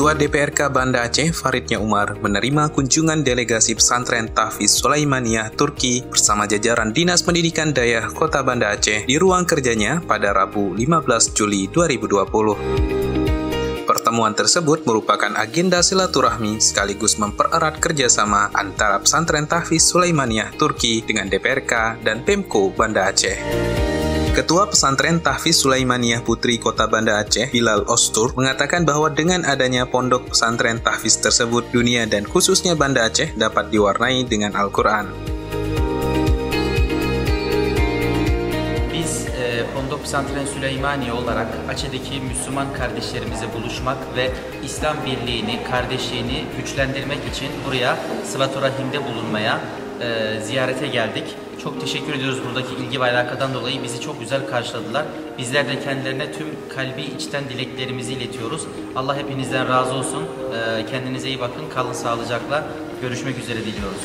Ketua DPRK Banda Aceh, Faridnya Umar, menerima kunjungan delegasi pesantren Tahfiz Sulaimaniyah Turki bersama jajaran Dinas Pendidikan Dayah Kota Banda Aceh di ruang kerjanya pada Rabu 15 Juli 2020. Pertemuan tersebut merupakan agenda silaturahmi sekaligus mempererat kerjasama antara pesantren Tahfiz Sulaimaniyah Turki dengan DPRK dan Pemko Banda Aceh. Ketua Pesantren Tahfiz Sulaimaniyah Putri Kota Banda Aceh, Bilal Ostur, mengatakan bahwa dengan adanya pondok pesantren Tahfiz tersebut, dunia dan khususnya Banda Aceh dapat diwarnai dengan Al-Quran. Biz Pondok Pesantren Süleymaniye olarak Aceh'deki Müslüman kardeşlerimizle buluşmak ve İslam birliğini, kardeşliğini güçlendirmek için buraya sılaturahimde bulunmaya, ziyarete geldik. Çok teşekkür ediyoruz buradaki ilgi ve alakadan dolayı. Bizi çok güzel karşıladılar. Bizler de kendilerine tüm kalbi içten dileklerimizi iletiyoruz. Allah hepinizden razı olsun. Kendinize iyi bakın. Kalın sağlıcakla. Görüşmek üzere diliyoruz.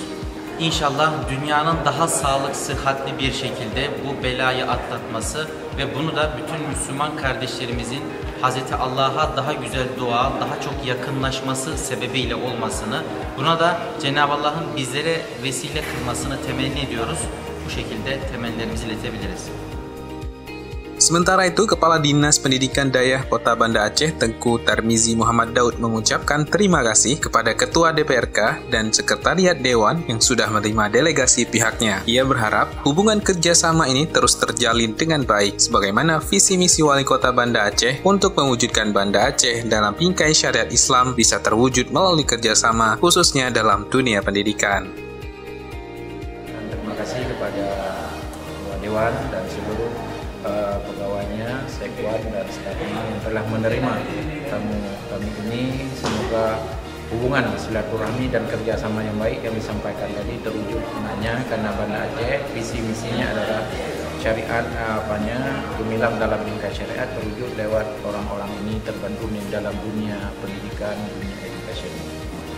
İnşallah dünyanın daha sağlık, sıhhatli bir şekilde bu belayı atlatması ve bunu da bütün Müslüman kardeşlerimizin Hazreti Allah'a daha güzel dua, daha çok yakınlaşması sebebiyle olmasını, buna da Cenab-ı Allah'ın bizlere vesile kılmasını temenni ediyoruz. Bu şekilde temennilerimizi iletebiliriz. Sementara itu, Kepala Dinas Pendidikan Dayah Kota Banda Aceh, Tengku Tarmizi Muhammad Daud, mengucapkan terima kasih kepada Ketua DPRK dan Sekretariat Dewan yang sudah menerima delegasi pihaknya. Ia berharap hubungan kerjasama ini terus terjalin dengan baik, sebagaimana visi misi Wali Kota Banda Aceh untuk mewujudkan Banda Aceh dalam bingkai syariat Islam bisa terwujud melalui kerjasama, khususnya dalam dunia pendidikan. Terima kasih kepada Ketua Dewan dan seluruh pegawainya, sekwan dan stafnya yang telah menerima tamu kami ini. Semoga hubungan silaturahmi dan kerjasama yang baik yang disampaikan tadi terwujud dengannya, karena Banda Aceh visi misinya adalah syariat gemilang dalam bingkai syariat terwujud lewat orang-orang ini terbantu di dalam dunia pendidikan, dunia edukasi.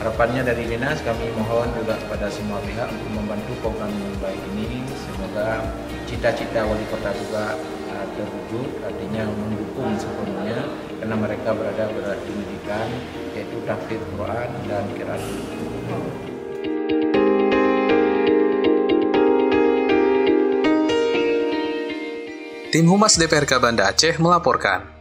Harapannya dari dinas, kami mohon juga kepada semua pihak untuk membantu program yang baik ini. Semoga cita-cita wali kota juga terwujud, artinya mendukung sepenuhnya, karena mereka berada di pendidikan, yaitu tahfidz Quran dan qiraat. Tim Humas DPRK Banda Aceh melaporkan.